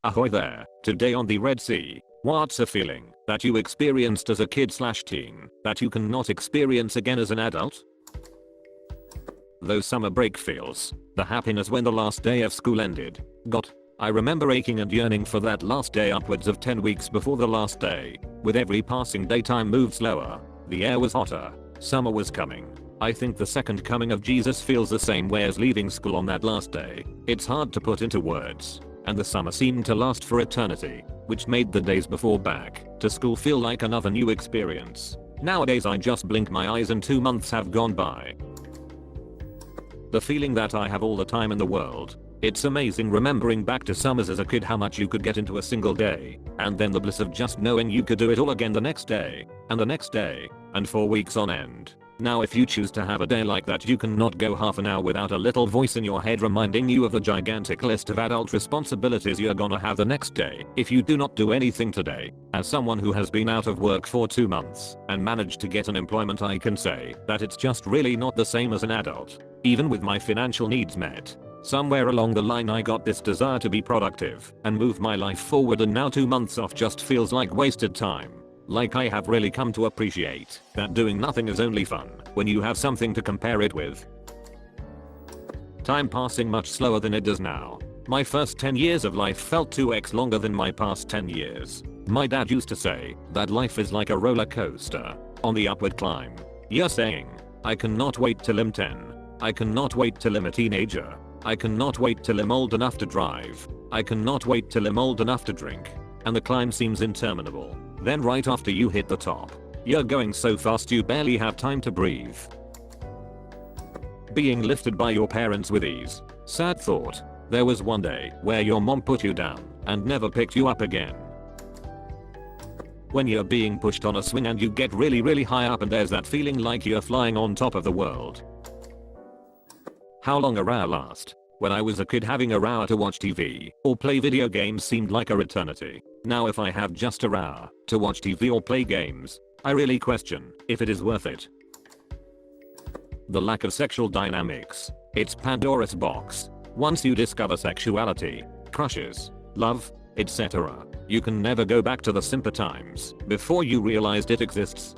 Ahoy there. Today on the Red Sea, what's a feeling that you experienced as a kid/teen that you cannot experience again as an adult? Those summer break feels. The happiness when the last day of school ended. I remember aching and yearning for that last day upwards of 10 weeks before the last day. With every passing day time moved slower. The air was hotter. Summer was coming. I think the second coming of Jesus feels the same way as leaving school on that last day. It's hard to put into words. And the summer seemed to last for eternity, which made the days before back to school feel like another new experience. Nowadays I just blink my eyes and 2 months have gone by. The feeling that I have all the time in the world. It's amazing remembering back to summers as a kid how much you could get into a single day, and then the bliss of just knowing you could do it all again the next day, and the next day, and for weeks on end. Now if you choose to have a day like that you cannot go half an hour without a little voice in your head reminding you of the gigantic list of adult responsibilities you're gonna have the next day if you do not do anything today. As someone who has been out of work for 2 months and managed to get an employment, I can say that it's just really not the same as an adult. Even with my financial needs met. Somewhere along the line I got this desire to be productive and move my life forward, and now 2 months off just feels like wasted time. Like I have really come to appreciate that doing nothing is only fun when you have something to compare it with. Time passing much slower than it does now. My first 10 years of life felt 2x longer than my past 10 years. My dad used to say that life is like a roller coaster on the upward climb. You're saying, I cannot wait till I'm 10. I cannot wait till I'm a teenager. I cannot wait till I'm old enough to drive. I cannot wait till I'm old enough to drink. And the climb seems interminable. Then right after you hit the top, you're going so fast you barely have time to breathe. Being lifted by your parents with ease. Sad thought. There was one day where your mom put you down and never picked you up again. When you're being pushed on a swing and you get really high up and there's that feeling like you're flying on top of the world. How long a hour last? When I was a kid, having a hour to watch TV or play video games seemed like an eternity. Now if I have just a hour to watch TV or play games, I really question if it is worth it. The lack of sexual dynamics. It's Pandora's box. Once you discover sexuality, crushes, love, etc., you can never go back to the simpler times before you realized it exists.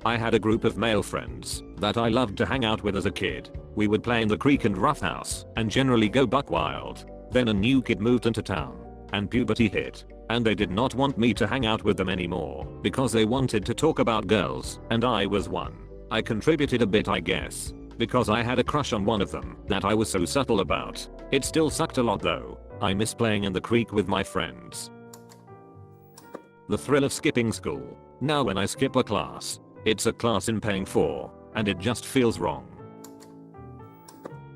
I had a group of male friends that I loved to hang out with as a kid. We would play in the creek and roughhouse and generally go buck wild. Then a new kid moved into town and puberty hit, and they did not want me to hang out with them anymore because they wanted to talk about girls, and I was one. I contributed a bit, I guess, because I had a crush on one of them that I was so subtle about. It still sucked a lot though. I miss playing in the creek with my friends. The thrill of skipping school. Now when I skip a class, it's a class I'm paying for, and it just feels wrong.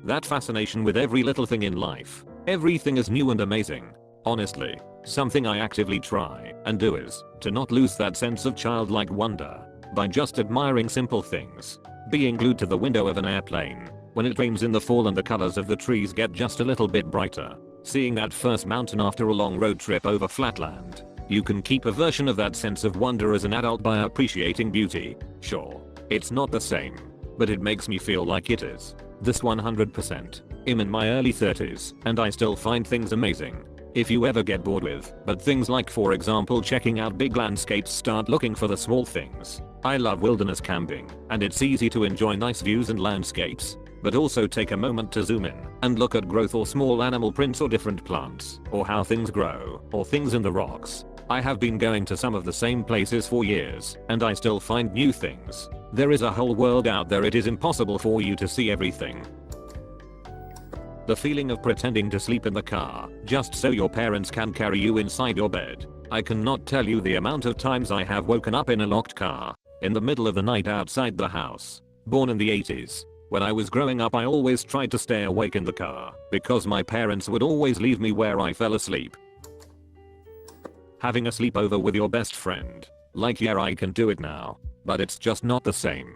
That fascination with every little thing in life. Everything is new and amazing. Honestly, something I actively try and do is to not lose that sense of childlike wonder by just admiring simple things. Being glued to the window of an airplane when it rains in the fall and the colors of the trees get just a little bit brighter. Seeing that first mountain after a long road trip over flatland. You can keep a version of that sense of wonder as an adult by appreciating beauty. Sure, it's not the same, but it makes me feel like it is. This 100%. I'm in my early 30s and I still find things amazing. If you ever get bored with, but things like for example checking out big landscapes, start looking for the small things. I love wilderness camping, and it's easy to enjoy nice views and landscapes, but also take a moment to zoom in and look at growth or small animal prints or different plants, or how things grow, or things in the rocks. I have been going to some of the same places for years, and I still find new things. There is a whole world out there. It is impossible for you to see everything. The feeling of pretending to sleep in the car, just so your parents can carry you inside your bed. I cannot tell you the amount of times I have woken up in a locked car, in the middle of the night outside the house. Born in the 80s. When I was growing up I always tried to stay awake in the car, because my parents would always leave me where I fell asleep. Having a sleepover with your best friend. Like yeah, I can do it now, but it's just not the same.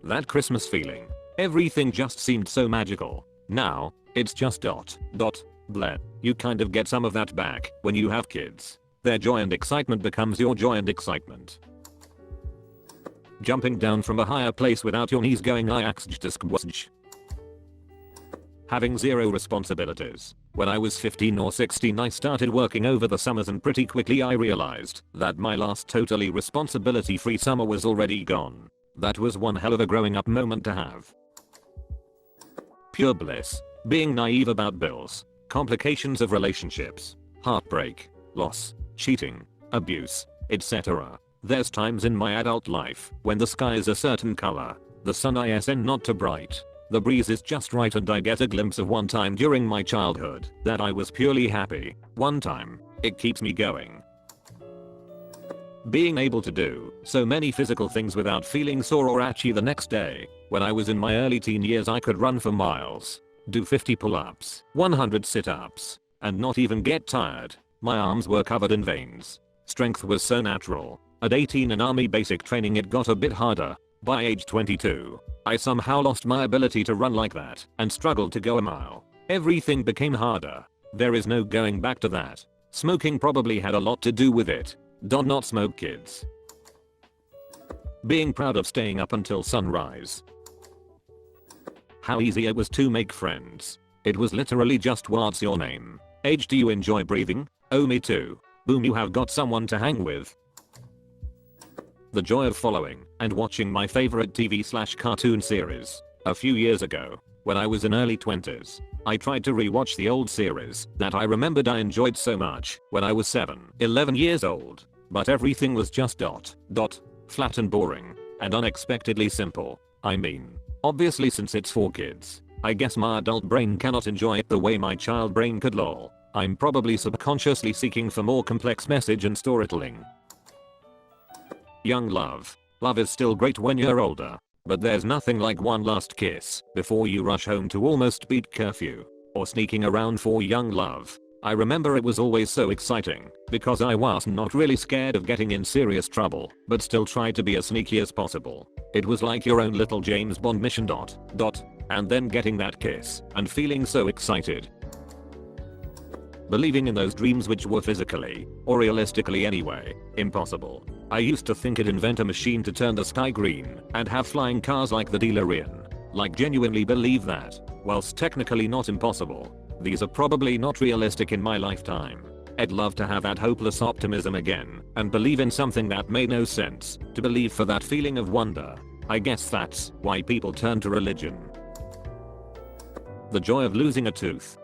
That Christmas feeling. Everything just seemed so magical. Now, it's just bleh. You kind of get some of that back when you have kids. Their joy and excitement becomes your joy and excitement. Jumping down from a higher place without your knees going Having zero responsibilities. When I was 15 or 16 I started working over the summers and pretty quickly I realized that my last totally responsibility free summer was already gone. That was one hell of a growing up moment to have. Pure bliss. Being naive about bills, complications of relationships, heartbreak, loss, cheating, abuse, etc. There's times in my adult life when the sky is a certain color, the sun isn't not too bright, the breeze is just right, and I get a glimpse of one time during my childhood that I was purely happy. One time. It keeps me going. Being able to do so many physical things without feeling sore or itchy the next day. When I was in my early teen years I could run for miles, do 50 pull-ups, 100 sit-ups, and not even get tired. My arms were covered in veins. Strength was so natural. At 18 in army basic training it got a bit harder. By age 22, I somehow lost my ability to run like that and struggled to go a mile. Everything became harder. There is no going back to that. Smoking probably had a lot to do with it. Do not smoke, kids. Being proud of staying up until sunrise. How easy it was to make friends. It was literally just what's your name? Age, do you enjoy breathing? Oh, me too. Boom, you have got someone to hang with. The joy of following and watching my favorite TV/cartoon series. A few years ago, when I was in early 20s, I tried to rewatch the old series that I remembered I enjoyed so much when I was 11 years old. But everything was just flat and boring and unexpectedly simple. I mean, obviously since it's for kids, I guess my adult brain cannot enjoy it the way my child brain could. Lol. I'm probably subconsciously seeking for more complex message and storytelling. Young love. Love is still great when you're older, but there's nothing like one last kiss before you rush home to almost beat curfew, or sneaking around for young love. I remember it was always so exciting because I was not really scared of getting in serious trouble, but still tried to be as sneaky as possible. It was like your own little James Bond mission. And then getting that kiss and feeling so excited. Believing in those dreams which were physically, or realistically anyway, impossible. I used to think I'd invent a machine to turn the sky green and have flying cars like the DeLorean. Like genuinely believe that, whilst technically not impossible, these are probably not realistic in my lifetime. I'd love to have that hopeless optimism again and believe in something that made no sense, to believe for that feeling of wonder. I guess that's why people turn to religion. The joy of losing a tooth.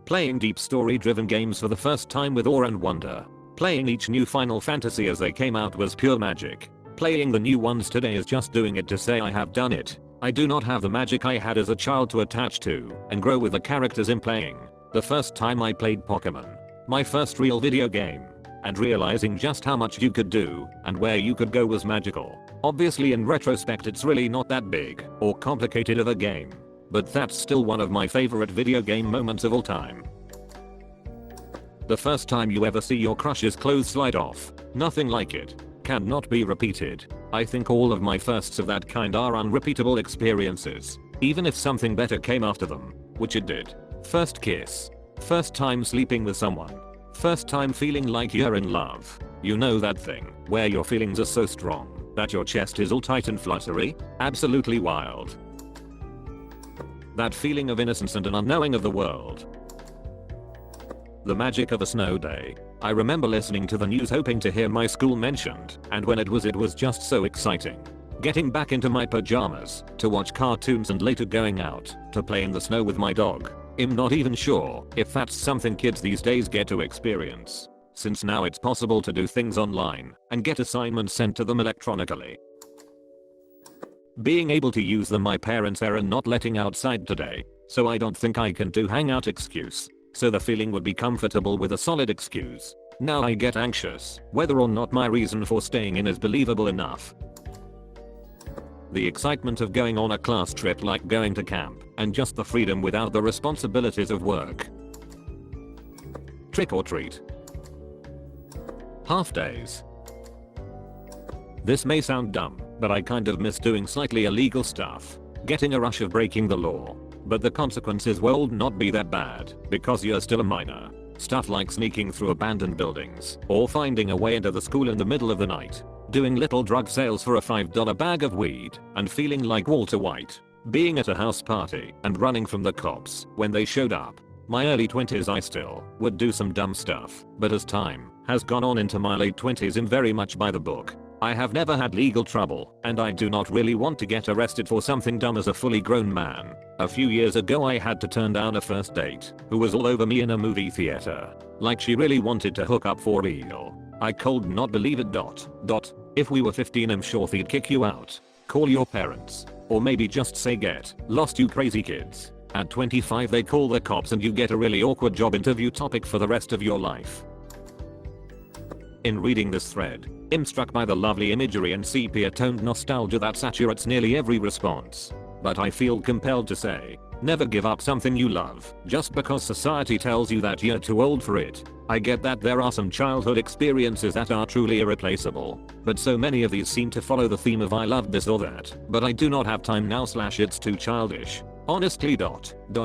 Playing deep story-driven games for the first time with awe and wonder. Playing each new Final Fantasy as they came out was pure magic. Playing the new ones today is just doing it to say I have done it. I do not have the magic I had as a child to attach to and grow with the characters in playing. The first time I played Pokemon, my first real video game, and realizing just how much you could do and where you could go was magical. Obviously in retrospect it's really not that big or complicated of a game, but that's still one of my favorite video game moments of all time. The first time you ever see your crush's clothes slide off, nothing like it. Cannot be repeated. I think all of my firsts of that kind are unrepeatable experiences, even if something better came after them, which it did. First kiss. First time sleeping with someone. First time feeling like you're in love. You know that thing where your feelings are so strong that your chest is all tight and fluttery? Absolutely wild. That feeling of innocence and an unknowing of the world. The magic of a snow day. I remember listening to the news hoping to hear my school mentioned, and when it was just so exciting. Getting back into my pajamas to watch cartoons and later going out to play in the snow with my dog. I'm not even sure if that's something kids these days get to experience, since now it's possible to do things online and get assignments sent to them electronically. Being able to use them. My parents are not letting outside today, so I don't think I can do hangout excuse. So the feeling would be comfortable with a solid excuse. Now I get anxious whether or not my reason for staying in is believable enough. The excitement of going on a class trip, like going to camp, and just the freedom without the responsibilities of work. Trick or treat. Half days. This may sound dumb, but I kind of miss doing slightly illegal stuff. Getting a rush of breaking the law. But the consequences will not be that bad because you're still a minor. Stuff like sneaking through abandoned buildings or finding a way into the school in the middle of the night. Doing little drug sales for a $5 bag of weed and feeling like Walter White. being at a house party and running from the cops when they showed up. My early 20s I still would do some dumb stuff, but as time has gone on into my late 20s I'm very much by the book. I have never had legal trouble, and I do not really want to get arrested for something dumb as a fully grown man. A few years ago I had to turn down a first date who was all over me in a movie theater. Like she really wanted to hook up for real. I could not believe it. If we were 15 I'm sure they'd kick you out. Call your parents. Or maybe just say get lost you crazy kids. At 25 they call the cops and you get a really awkward job interview topic for the rest of your life. In reading this thread, I'm struck by the lovely imagery and sepia-toned nostalgia that saturates nearly every response. But I feel compelled to say, never give up something you love just because society tells you that you're too old for it. I get that there are some childhood experiences that are truly irreplaceable, but so many of these seem to follow the theme of I loved this or that, but I do not have time now / it's too childish. Honestly.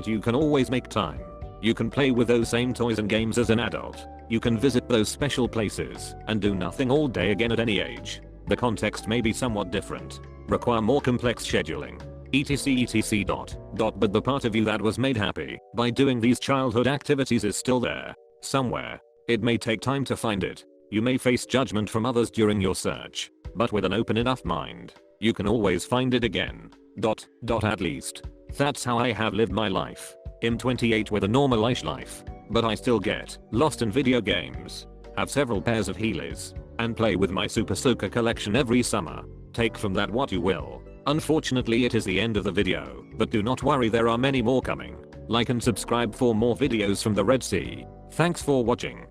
You can always make time. You can play with those same toys and games as an adult. You can visit those special places and do nothing all day again at any age. The context may be somewhat different, require more complex scheduling, etc. But the part of you that was made happy by doing these childhood activities is still there. Somewhere. It may take time to find it. You may face judgment from others during your search. But with an open enough mind, you can always find it again. At least. That's how I have lived my life. I'm 28 with a normal-ish life. But I still get lost in video games, have several pairs of Heelys, and play with my Super Soaker collection every summer. Take from that what you will. Unfortunately it is the end of the video, but do not worry, there are many more coming. Like and subscribe for more videos from the Red Sea. Thanks for watching.